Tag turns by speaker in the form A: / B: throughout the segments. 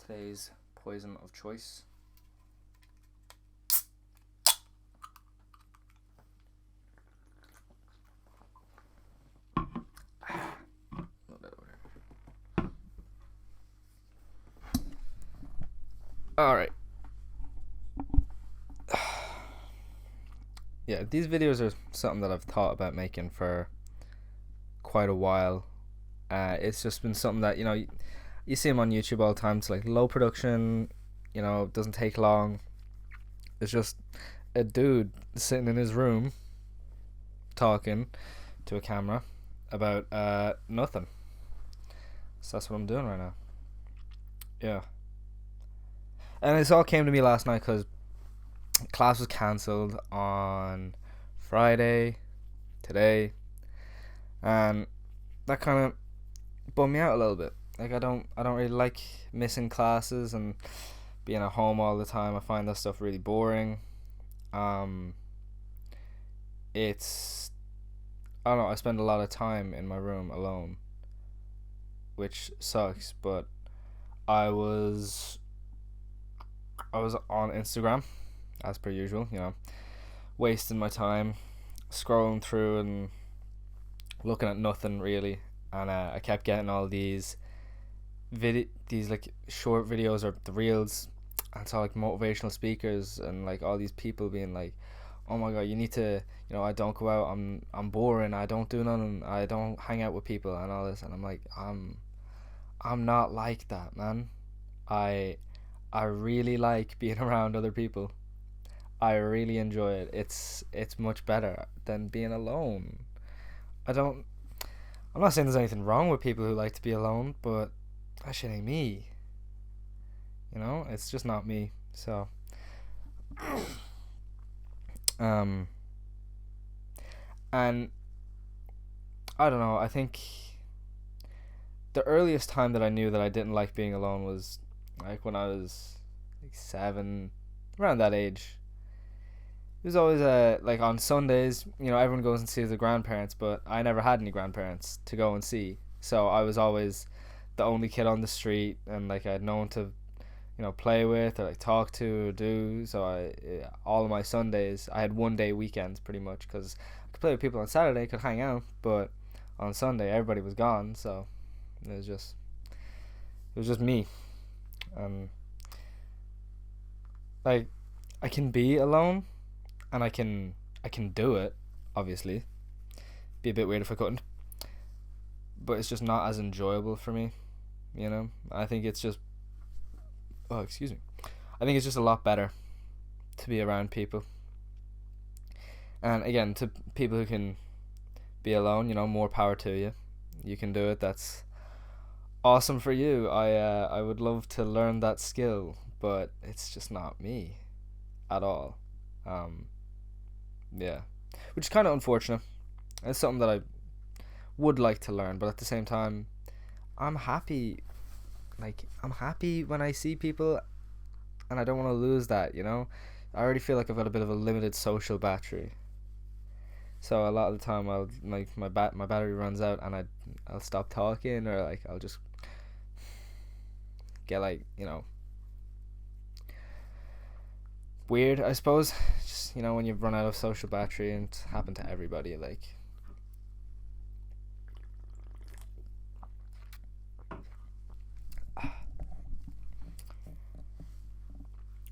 A: Today's poison of choice. Alright. Yeah, these videos are something that I've thought about making for quite a while. It's just been something that, you see them on YouTube all the time. It's like low production, doesn't take long. It's just a dude sitting in his room talking to a camera about nothing. So that's what I'm doing right now. Yeah. And this all came to me last night because class was cancelled on Friday, today, and that kind of bummed me out a little bit. Like I don't really like missing classes and being at home all the time. I find that stuff really boring. It's I don't know. I spend a lot of time in my room alone, which sucks. But I was on Instagram as per usual. Wasting my time scrolling through and looking at nothing really, and I kept getting all these like short videos or the reels, and saw like motivational speakers and like all these people being like, oh my god, you need to, I don't go out, I'm boring, I don't do nothing, I don't hang out with people and all this, and I'm like, I'm not like that, man. I really like being around other people. I really enjoy it. It's much better than being alone. I don't I'm not saying there's anything wrong with people who like to be alone, but that shit ain't me. It's just not me. So um and I don't know, I think the earliest time that I knew that I didn't like being alone was like when I was like 7, around that age. It was always like on Sundays, everyone goes and sees the grandparents, but I never had any grandparents to go and see. So I was always the only kid on the street, and like I had no one to, play with or like talk to or do. So all of my Sundays, I had 1 day weekends pretty much, because I could play with people on Saturday, could hang out, but on Sunday everybody was gone. So it was just me, and like I can be alone, and I can do it. Obviously, be a bit weird if I couldn't, but it's just not as enjoyable for me. I think it's just excuse me. I think it's just a lot better to be around people. And again, to people who can be alone, more power to you. You can do it. That's awesome for you. I would love to learn that skill, but it's just not me at all. Yeah, which is kind of unfortunate. It's something that I would like to learn, but at the same time, I'm happy. Like, I'm happy when I see people, and I don't want to lose that. I already feel like I've got a bit of a limited social battery. So a lot of the time, I'll like my battery runs out, and I'll stop talking, or like I'll just get like weird, I suppose. Just when you've run out of social battery, and it's happened to everybody. Like,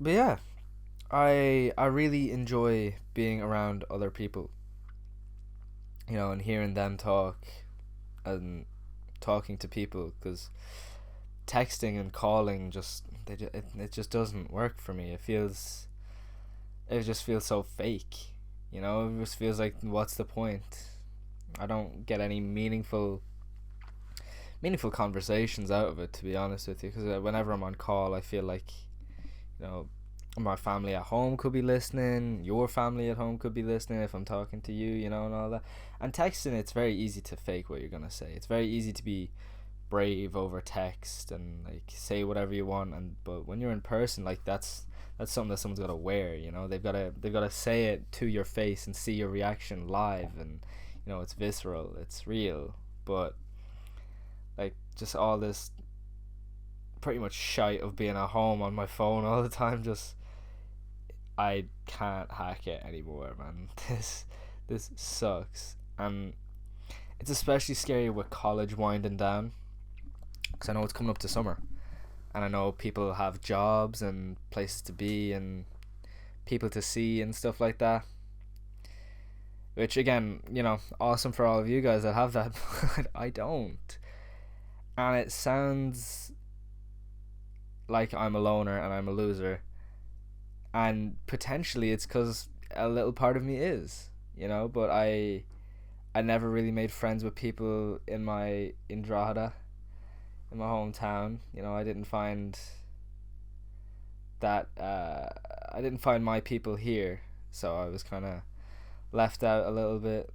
A: but yeah, I really enjoy being around other people. And hearing them talk, and talking to people, because texting and calling it just doesn't work for me. It just feels so fake. It just feels like, what's the point? I don't get any meaningful conversations out of it, to be honest with you, because whenever I'm on call, I feel like, you know my family at home could be listening, your family at home could be listening if I'm talking to you, and all that. And texting, it's very easy to fake what you're gonna say. It's very easy to be brave over text and like say whatever you want, but when you're in person, like that's something that someone's got to wear. They've got to say it to your face and see your reaction live, and it's visceral, it's real. But like, just all this pretty much shite of being at home on my phone all the time. Just I can't hack it anymore, man. This sucks, and it's especially scary with college winding down, because I know it's coming up to summer, and I know people have jobs and places to be and people to see and stuff like that. Which again, awesome for all of you guys that have that, but I don't. And it sounds like I'm a loner and I'm a loser, and potentially it's because a little part of me is, but I never really made friends with people in Drogheda, in my hometown. I didn't find that I didn't find my people here, so I was kind of left out a little bit.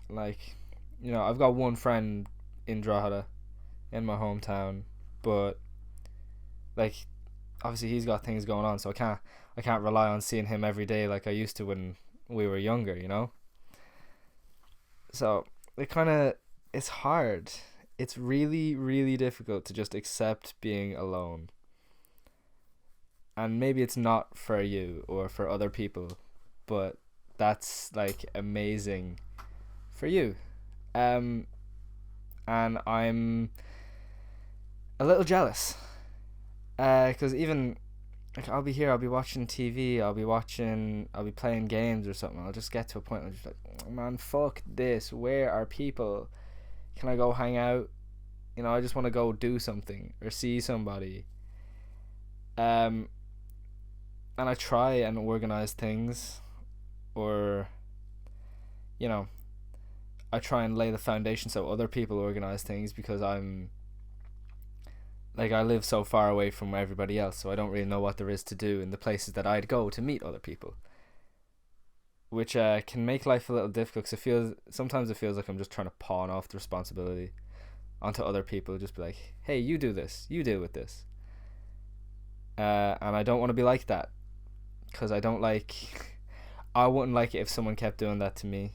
A: Like, I've got one friend in Drogheda, in my hometown, but like, obviously he's got things going on, so I can't rely on seeing him every day like I used to when we were younger, So it's hard. It's really, really difficult to just accept being alone. And maybe it's not for you or for other people, but that's like amazing for you. And I'm a little jealous, because even like I'll be watching TV, I'll be playing games or something. I'll just get to a point where I'm just like, oh, man, fuck this. Where are people? Can I go hang out? I just want to go do something or see somebody. And I try and organize things, or I try and lay the foundation so other people organize things, because I live so far away from everybody else, so I don't really know what there is to do in the places that I'd go to meet other people, which can make life a little difficult, because sometimes it feels like I'm just trying to pawn off the responsibility onto other people. Just be like, hey, you do this, you deal with this, and I don't want to be like that, because I wouldn't like it if someone kept doing that to me,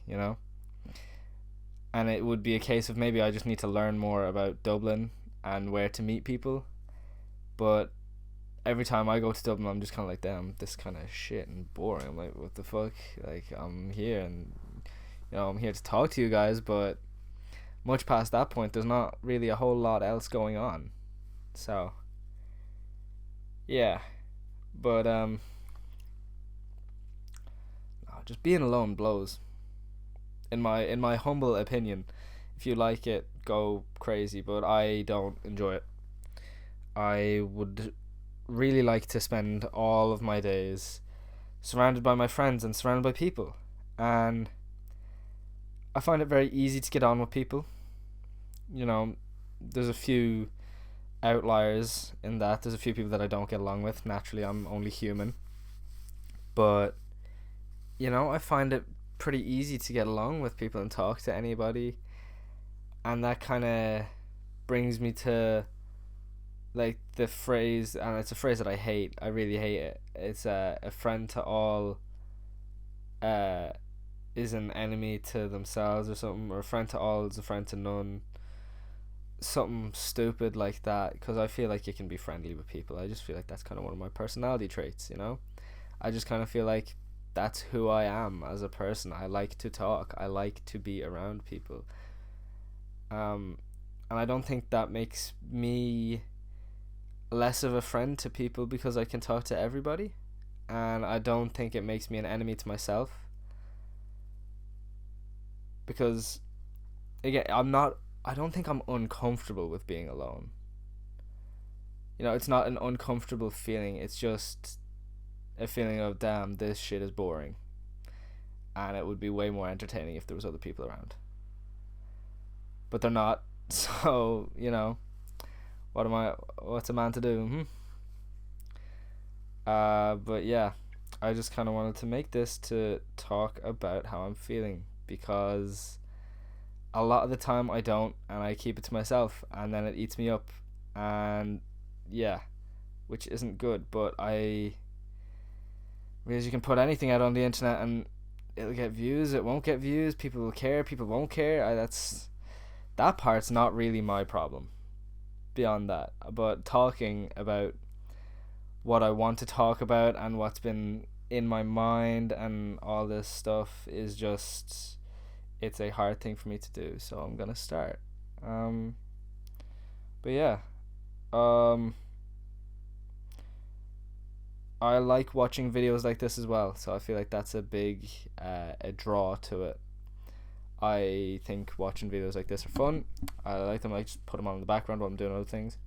A: and it would be a case of maybe I just need to learn more about Dublin and where to meet people. But every time I go to Dublin, I'm just kind of like, damn, this kind of shit and boring. I'm like, what the fuck? Like, I'm here and I'm here to talk to you guys, but much past that point, there's not really a whole lot else going on. So yeah, but just being alone blows, in my humble opinion. If you like it, go crazy, but I don't enjoy it. I would really like to spend all of my days surrounded by my friends and surrounded by people, and I find it very easy to get on with people. There's a few outliers in that. There's a few people that I don't get along with. Naturally, I'm only human, but I find it pretty easy to get along with people and talk to anybody, and that kind of brings me to like the phrase, and it's a phrase that I hate. I really hate it. It's a friend to all is an enemy to themselves, or something, or a friend to all is a friend to none. Something stupid like that, because I feel like you can be friendly with people. I just feel like that's kind of one of my personality traits, I just kind of feel like that's who I am as a person. I like to talk. I like to be around people. And I don't think that makes me less of a friend to people because I can talk to everybody. And I don't think it makes me an enemy to myself. Because, again, I don't think I'm uncomfortable with being alone. It's not an uncomfortable feeling. It's just a feeling of, damn, this shit is boring, and it would be way more entertaining if there was other people around, but they're not. So what's a man to do? But yeah, I just kind of wanted to make this to talk about how I'm feeling, because a lot of the time I don't, and I keep it to myself, and then it eats me up, and yeah, which isn't good. But because you can put anything out on the internet and it'll get views, it won't get views, people will care, people won't care. That part's not really my problem. beyond that. But talking about what I want to talk about and what's been in my mind and all this stuff is just, it's a hard thing for me to do. So I'm gonna start. Um, but yeah, um, I like watching videos like this as well. So I feel like that's a big a draw to it. I think watching videos like this are fun. I like them. I just put them on in the background while I'm doing other things.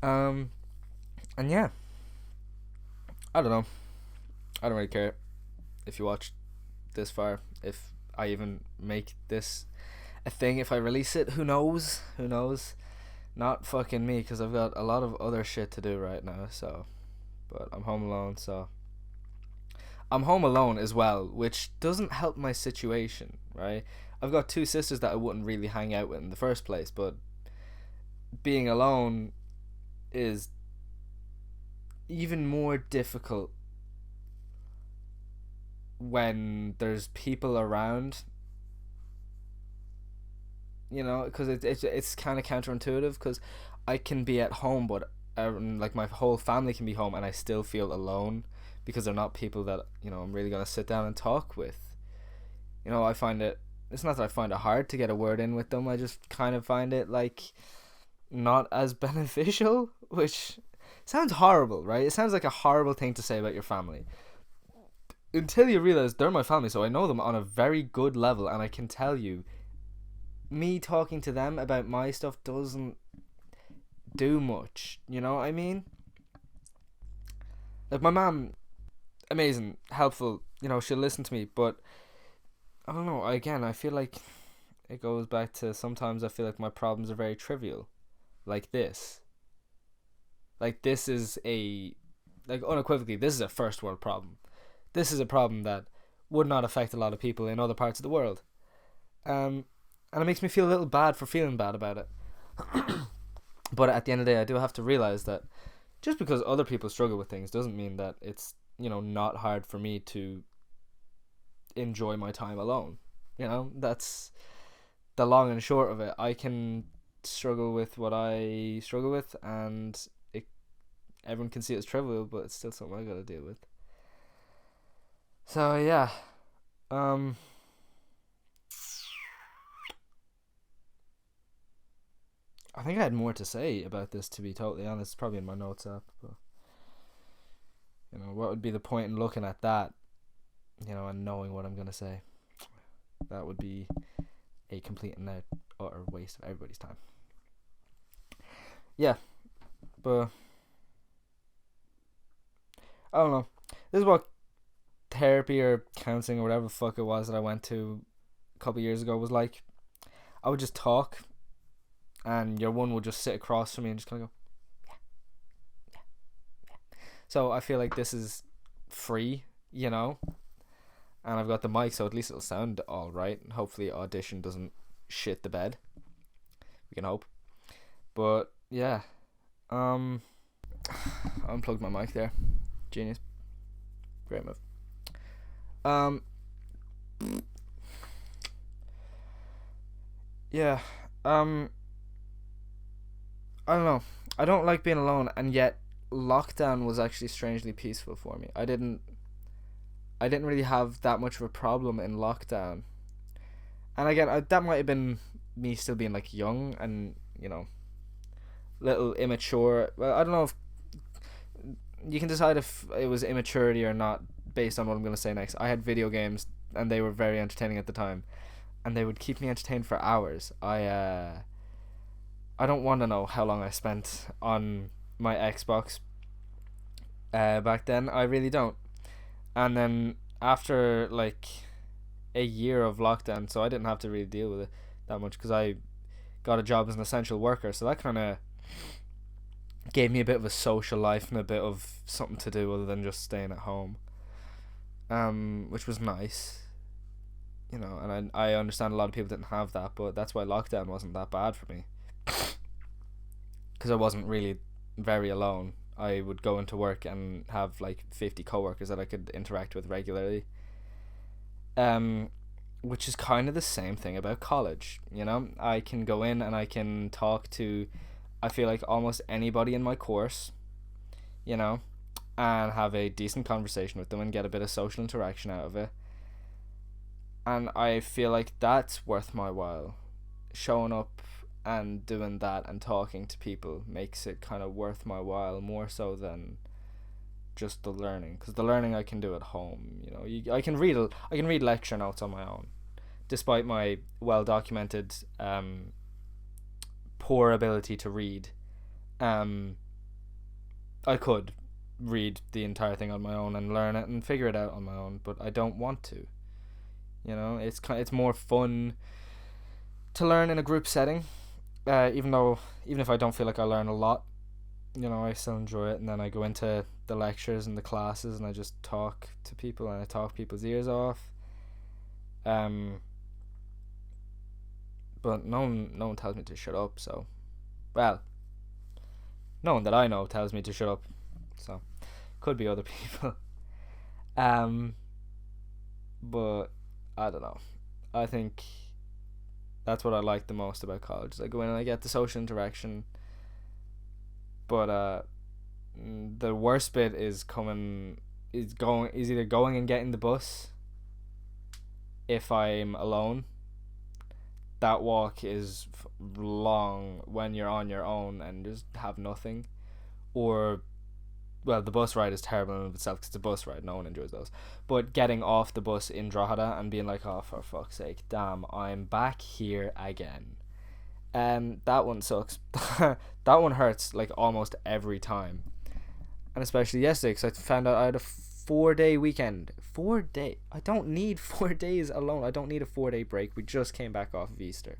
A: And yeah, I don't know. I don't really care if you watch this far. If I even make this a thing, if I release it, who knows? Who knows? Not fucking me, because I've got a lot of other shit to do right now. So, but I'm home alone. So I'm home alone as well, which doesn't help my situation, right? I've got two sisters that I wouldn't really hang out with in the first place, but being alone is even more difficult when there's people around, you know, because it's kind of counterintuitive, because I can be at home, but like my whole family can be home and I still feel alone because they're not people that, you know, I'm really going to sit down and talk with. You know, I find it's not that I find it hard to get a word in with them, I just kind of find it like not as beneficial, which sounds horrible, right? It sounds like a horrible thing to say about your family until you realize they're my family, so I know them on a very good level, and I can tell you, me talking to them about my stuff doesn't do much, you know what I mean? Like, my mom, amazing, helpful, you know, she'll listen to me, but I don't know, again, I feel like it goes back to, sometimes I feel like my problems are very trivial, like this. Like, this is like, unequivocally, this is a first world problem. This is a problem that would not affect a lot of people in other parts of the world. And it makes me feel a little bad for feeling bad about it. But at the end of the day, I do have to realize that just because other people struggle with things doesn't mean that it's, you know, not hard for me to enjoy my time alone. You know, that's the long and short of it. I can struggle with what I struggle with, and everyone can see it as trivial, but it's still something I gotta deal with. So yeah, I think I had more to say about this, to be totally honest. It's probably in my notes app, but you know, what would be the point in looking at that, you know, and knowing what I'm gonna say? That would be a complete and utter waste of everybody's time. Yeah, but I don't know. This is what therapy or counseling or whatever the fuck it was that I went to a couple of years ago was like. I would just talk, and your one would just sit across from me and just kind of go, yeah, yeah, yeah. So I feel like this is free, you know, and I've got the mic, so at least it'll sound all right. Hopefully Audition doesn't shit the bed. We can hope. But yeah, I unplugged my mic there. Genius. Great move. Yeah. I don't know. I don't like being alone, and yet lockdown was actually strangely peaceful for me. I didn't really have that much of a problem in lockdown. And again, that might have been me still being like young and, you know, little immature. Well, I don't know if you can decide if it was immaturity or not based on what I'm going to say next. I had video games, and they were very entertaining at the time, and they would keep me entertained for hours. I don't want to know how long I spent on my Xbox back then. I really don't. And then after like a year of lockdown, so I didn't have to really deal with it that much because I got a job as an essential worker, so that kind of gave me a bit of a social life and a bit of something to do other than just staying at home, which was nice, you know. And I understand a lot of people didn't have that, but that's why lockdown wasn't that bad for me, because I wasn't really very alone. I would go into work and have like 50 coworkers that I could interact with regularly. which is kind of the same thing about college. You know, I can go in and I can talk to, I feel like, almost anybody in my course, you know, and have a decent conversation with them and get a bit of social interaction out of it. And I feel like that's worth my while. Showing up and doing that and talking to people makes it kind of worth my while, more so than just the learning, because the learning I can do at home. You know, I can read lecture notes on my own, despite my well documented poor ability to read. I could read the entire thing on my own and learn it and figure it out on my own, but I don't want to. You know, it's more fun to learn in a group setting. Even if I don't feel like I learn a lot, you know, I still enjoy it. And then I go into the lectures and the classes, and I just talk to people, and I talk people's ears off. But no one tells me to shut up. So, well, no one that I know tells me to shut up. So, could be other people. But I don't know. I think that's what I like the most about college. I go in and I get the social interaction. But the worst bit is either going and getting the bus. If I'm alone, that walk is long when you're on your own and just have nothing. Or, well, the bus ride is terrible in itself because it's a bus ride. No one enjoys those. But getting off the bus in Drogheda and being like, oh, for fuck's sake, damn, I'm back here again. That one sucks. That one hurts like almost every time. And especially yesterday, because I found out I had a 4-day weekend. 4 day. I don't need 4 days alone. I don't need a 4-day break. We just came back off of Easter.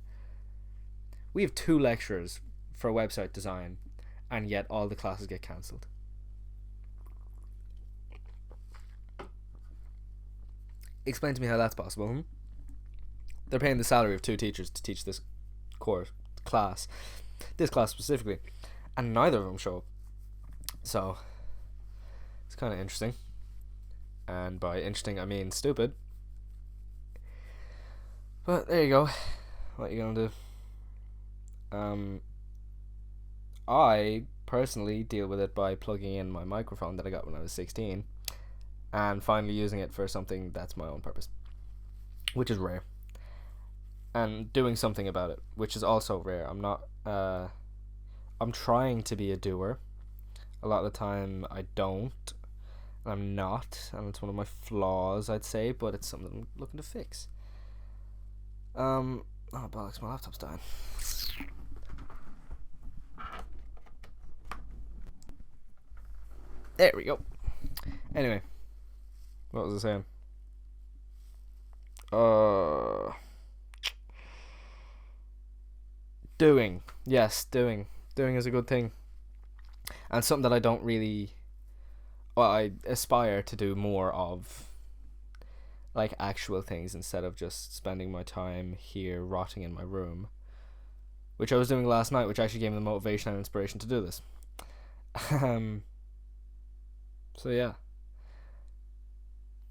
A: We have 2 lectures for website design, and yet all the classes get cancelled. Explain to me how that's possible. They're paying the salary of 2 teachers to teach this class specifically, and neither of them show up. So it's kind of interesting, and by interesting I mean stupid. But there you go. What are you gonna do? I personally deal with it by plugging in my microphone that I got when I was 16 and finally using it for something that's my own purpose, which is rare, and doing something about it, which is also rare. I'm trying to be a doer. A lot of the time I don't, and I'm not, and it's one of my flaws, I'd say, but it's something I'm looking to fix. Oh bollocks, my laptop's dying. There we go. Anyway, what was I saying? Doing. Yes, doing. Doing is a good thing. And something that I don't really... Well, I aspire to do more of. Like, actual things instead of just spending my time here rotting in my room. Which I was doing last night, which actually gave me the motivation and inspiration to do this. So yeah.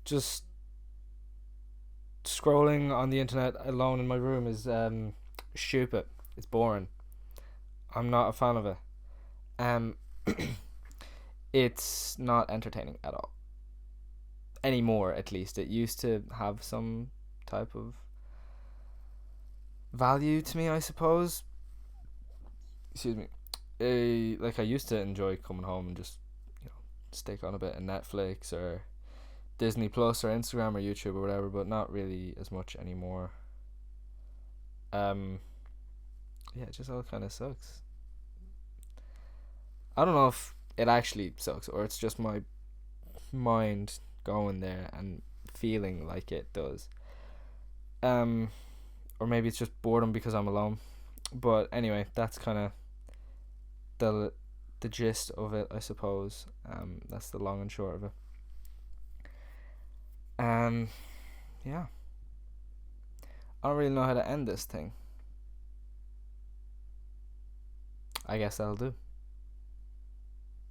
A: Just scrolling on the internet alone in my room is stupid. It's boring. I'm not a fan of it. It's not entertaining at all. Anymore, at least. It used to have some type of value to me, I suppose. Excuse me. I used to enjoy coming home and just, stick on a bit of Netflix or Disney Plus or Instagram or YouTube or whatever, but not really as much anymore. It just all kind of sucks. I don't know if it actually sucks or it's just my mind going there and feeling like it does. Or maybe it's just boredom because I'm alone. But anyway, that's kind of the gist of it, I suppose. That's the long and short of it. Yeah. I don't really know how to end this thing. I guess that'll do.